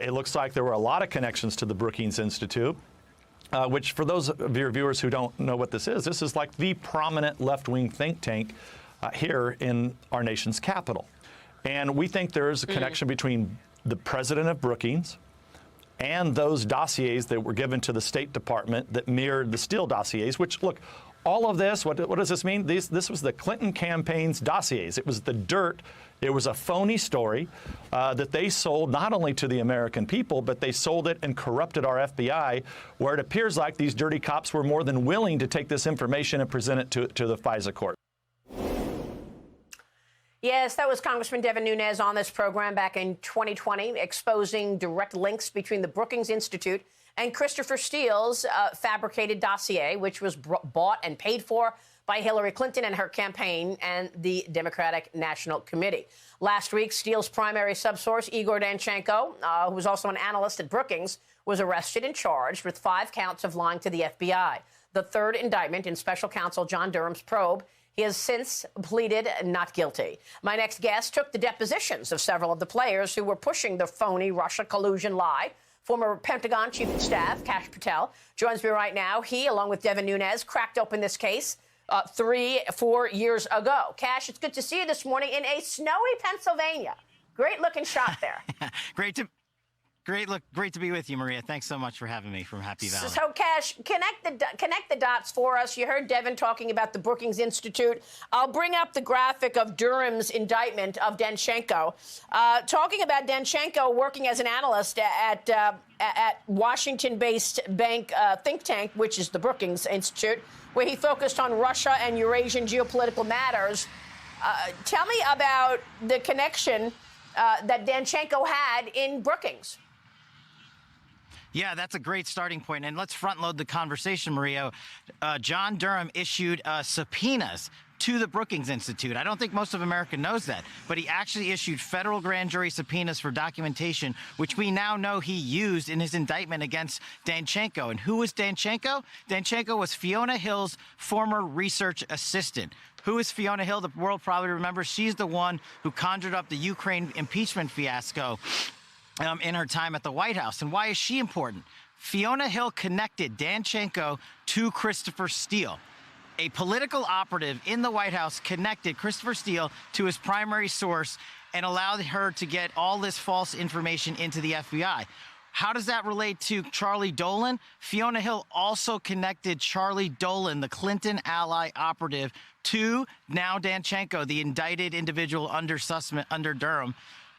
It looks like there were a lot of connections to the Brookings Institute, which, for those of your viewers who don't know what this is like the prominent left-wing think tank here in our nation's capital. And we think there is a connection between the president of Brookings and those dossiers that were given to the State Department that mirrored the Steele dossiers, which, look, all of this, what does this mean? This was the Clinton campaign's dossiers. It was the dirt. It was a phony story that they sold not only to the American people, but they sold it and corrupted our FBI, where it appears like these dirty cops were more than willing to take this information and present it to the FISA court. Yes, that was Congressman Devin Nunes on this program back in 2020, exposing direct links between the Brookings Institute and Christopher Steele's fabricated dossier, which was bought and paid for by Hillary Clinton and her campaign and the Democratic National Committee. Last week, Steele's primary subsource, Igor Danchenko, who was also an analyst at Brookings, was arrested and charged with 5 counts of lying to the FBI. The third indictment in special counsel John Durham's probe. He has since pleaded not guilty. My next guest took the depositions of several of the players who were pushing the phony Russia collusion lie. Former Pentagon Chief of Staff Kash Patel joins me right now. He, along with Devin Nunes, cracked open this case 3-4 years ago. Kash, it's good to see you this morning in a snowy Pennsylvania. Great looking shot there. Great to be with you, Maria. Thanks so much for having me from Happy Valley. So, Kash, connect the dots for us. You heard Devin talking about the Brookings Institute. I'll bring up the graphic of Durham's indictment of Danchenko, talking about Danchenko working as an analyst at Washington-based bank think tank, which is the Brookings Institute, where he focused on Russia and Eurasian geopolitical matters. Tell me about the connection that Danchenko had in Brookings. Yeah, that's a great starting point. And let's front load the conversation, Maria. John Durham issued subpoenas to the Brookings Institute. I don't think most of America knows that, but he actually issued federal grand jury subpoenas for documentation, which we now know he used in his indictment against Danchenko. And who was Danchenko? Danchenko was Fiona Hill's former research assistant. Who is Fiona Hill? The world probably remembers. She's the one who conjured up the Ukraine impeachment fiasco in her time at the White House. And why is she important? Fiona Hill connected Danchenko to Christopher Steele. A political operative in the White House connected Christopher Steele to his primary source and allowed her to get all this false information into the FBI. How does that relate to Charlie Dolan? Fiona Hill also connected Charlie Dolan, the Clinton ally operative, to now Danchenko, the indicted individual under Durham,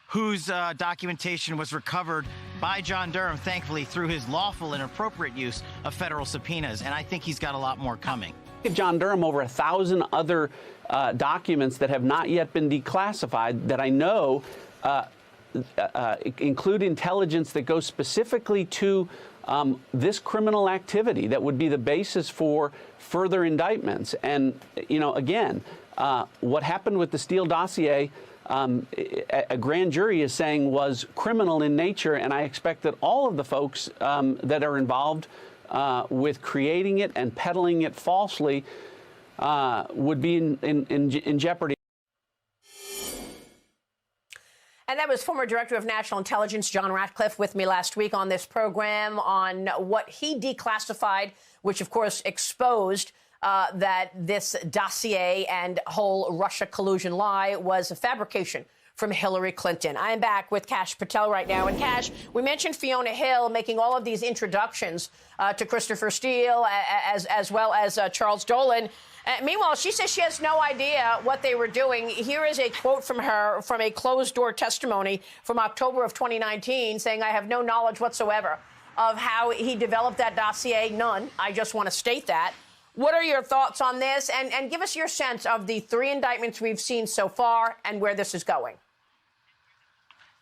whose documentation was recovered by John Durham, thankfully, through his lawful and appropriate use of federal subpoenas. And I think he's got a lot more coming. John Durham, over 1,000 other documents that have not yet been declassified that I know include intelligence that goes specifically to this criminal activity that would be the basis for further indictments. And, you know, again, what happened with the Steele dossier, a grand jury is saying was criminal in nature, and I expect that all of the folks that are involved with creating it and peddling it falsely would be in jeopardy. And that was former Director of National Intelligence John Ratcliffe with me last week on this program on what he declassified, which, of course, exposed that this dossier and whole Russia collusion lie was a fabrication from Hillary Clinton. I'm back with Kash Patel right now. And Kash, we mentioned Fiona Hill making all of these introductions to Christopher Steele as well as Charles Dolan. Meanwhile, she says she has no idea what they were doing. Here is a quote from her from a closed-door testimony from October of 2019 saying, "I have no knowledge whatsoever of how he developed that dossier. None. I just want to state that." What are your thoughts on this? And give us your sense of the 3 indictments we've seen so far and where this is going.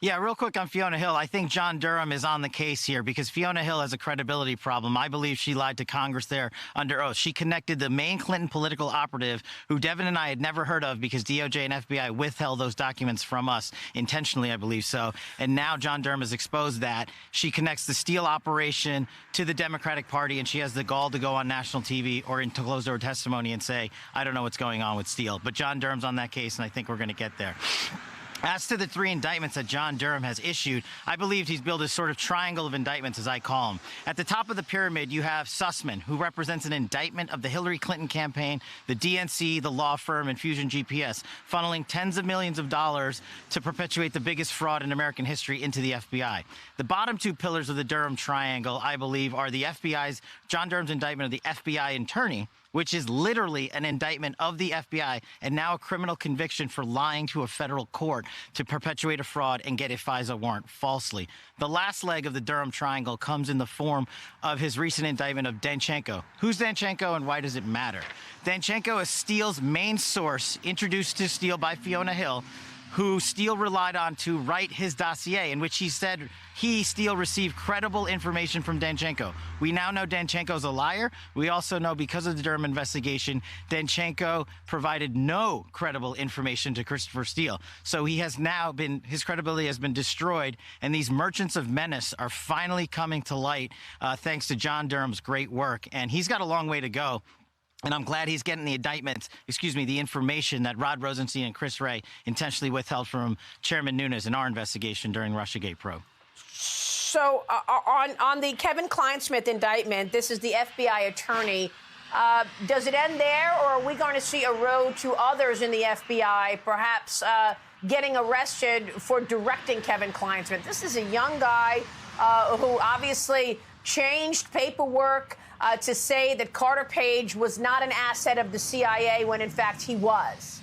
Yeah, real quick on Fiona Hill. I think John Durham is on the case here because Fiona Hill has a credibility problem. I believe she lied to Congress there under oath. She connected the main Clinton political operative, who Devin and I had never heard of because DOJ and FBI withheld those documents from us intentionally, I believe so. And now John Durham has exposed that. She connects the Steele operation to the Democratic Party, and she has the gall to go on national TV or into closed-door testimony and say, I don't know what's going on with Steele. But John Durham's on that case, and I think we're going to get there. As to the 3 indictments that John Durham has issued, I believe he's built a sort of triangle of indictments, as I call them. At the top of the pyramid, you have Sussman, who represents an indictment of the Hillary Clinton campaign, the DNC, the law firm, and Fusion GPS, funneling tens of millions of dollars to perpetuate the biggest fraud in American history into the FBI. The bottom 2 pillars of the Durham triangle, I believe, are the John Durham's indictment of the FBI attorney, which is literally an indictment of the FBI and now a criminal conviction for lying to a federal court to perpetuate a fraud and get a FISA warrant falsely. The last leg of the Durham triangle comes in the form of his recent indictment of Danchenko. Who's Danchenko and why does it matter? Danchenko is Steele's main source, introduced to Steele by Fiona Hill, who Steele relied on to write his dossier, in which he said Steele, received credible information from Danchenko. We now know Danchenko's a liar. We also know, because of the Durham investigation, Danchenko provided no credible information to Christopher Steele. So his credibility has been destroyed, and these merchants of menace are finally coming to light thanks to John Durham's great work. And he's got a long way to go. And I'm glad he's getting the the information that Rod Rosenstein and Chris Wray intentionally withheld from Chairman Nunes in our investigation during Russiagate probe. So on the Kevin Kleinsmith indictment, this is the FBI attorney. Does it end there, or are we going to see a road to others in the FBI, perhaps getting arrested for directing Kevin Kleinsmith? This is a young guy who obviously changed paperwork to say that Carter Page was not an asset of the CIA when, in fact, he was.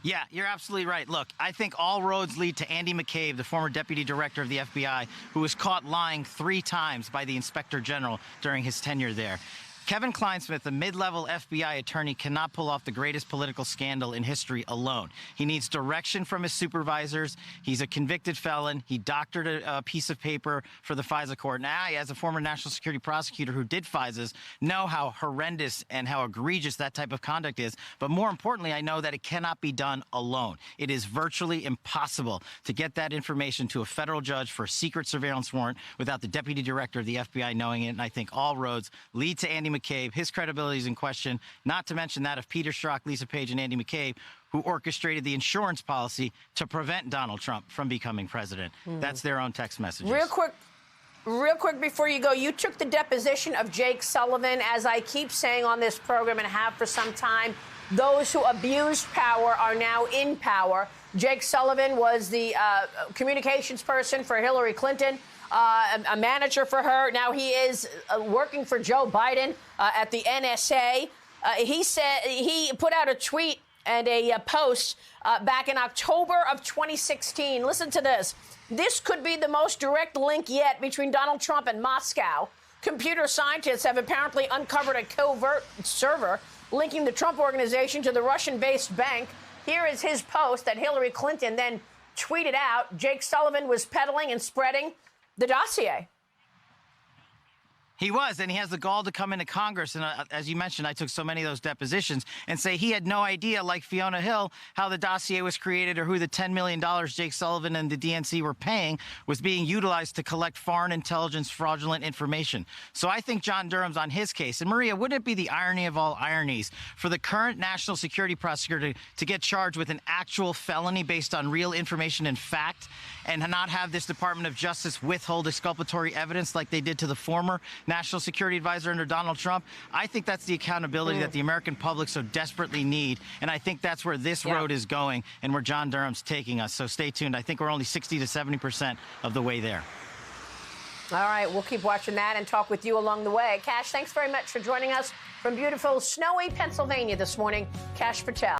Yeah, you're absolutely right. Look, I think all roads lead to Andy McCabe, the former deputy director of the FBI, who was caught lying 3 times by the inspector general during his tenure there. Kevin Kleinsmith, the mid-level FBI attorney, cannot pull off the greatest political scandal in history alone. He needs direction from his supervisors. He's a convicted felon. He doctored a piece of paper for the FISA court. Now, as a former national security prosecutor who did FISAs, know how horrendous and how egregious that type of conduct is. But more importantly, I know that it cannot be done alone. It is virtually impossible to get that information to a federal judge for a secret surveillance warrant without the deputy director of the FBI knowing it. And I think all roads lead to Andy McCabe. His credibility is in question, not to mention that of Peter Strzok, Lisa Page, and Andy McCabe, who orchestrated the insurance policy to prevent Donald Trump from becoming president. That's their own text messages. Real quick before you go, you took the deposition of Jake Sullivan. As I keep saying on this program and have for some time, those who abused power are now in power. Jake Sullivan was the communications person for Hillary Clinton. A manager for her. Now he is working for Joe Biden at the NSA. He said he put out a tweet and a post back in October of 2016. Listen to this. This could be the most direct link yet between Donald Trump and Moscow. Computer scientists have apparently uncovered a covert server linking the Trump organization to the Russian-based bank. Here is his post that Hillary Clinton then tweeted out. Jake Sullivan was peddling and spreading the dossier. He was, and he has the gall to come into Congress. And as you mentioned, I took so many of those depositions and say he had no idea, like Fiona Hill, how the dossier was created or who the $10 million Jake Sullivan and the DNC were paying was being utilized to collect foreign intelligence fraudulent information. So I think John Durham's on his case. And Maria, wouldn't it be the irony of all ironies for the current national security prosecutor to get charged with an actual felony based on real information and fact and not have this Department of Justice withhold exculpatory evidence like they did to the former national security advisor under Donald Trump? I think that's the accountability that the American public so desperately need. And I think that's where this road is going and where John Durham's taking us. So stay tuned. I think we're only 60 to 70% of the way there. All right, we'll keep watching that and talk with you along the way. Kash, thanks very much for joining us from beautiful, snowy Pennsylvania this morning. Kash Patel.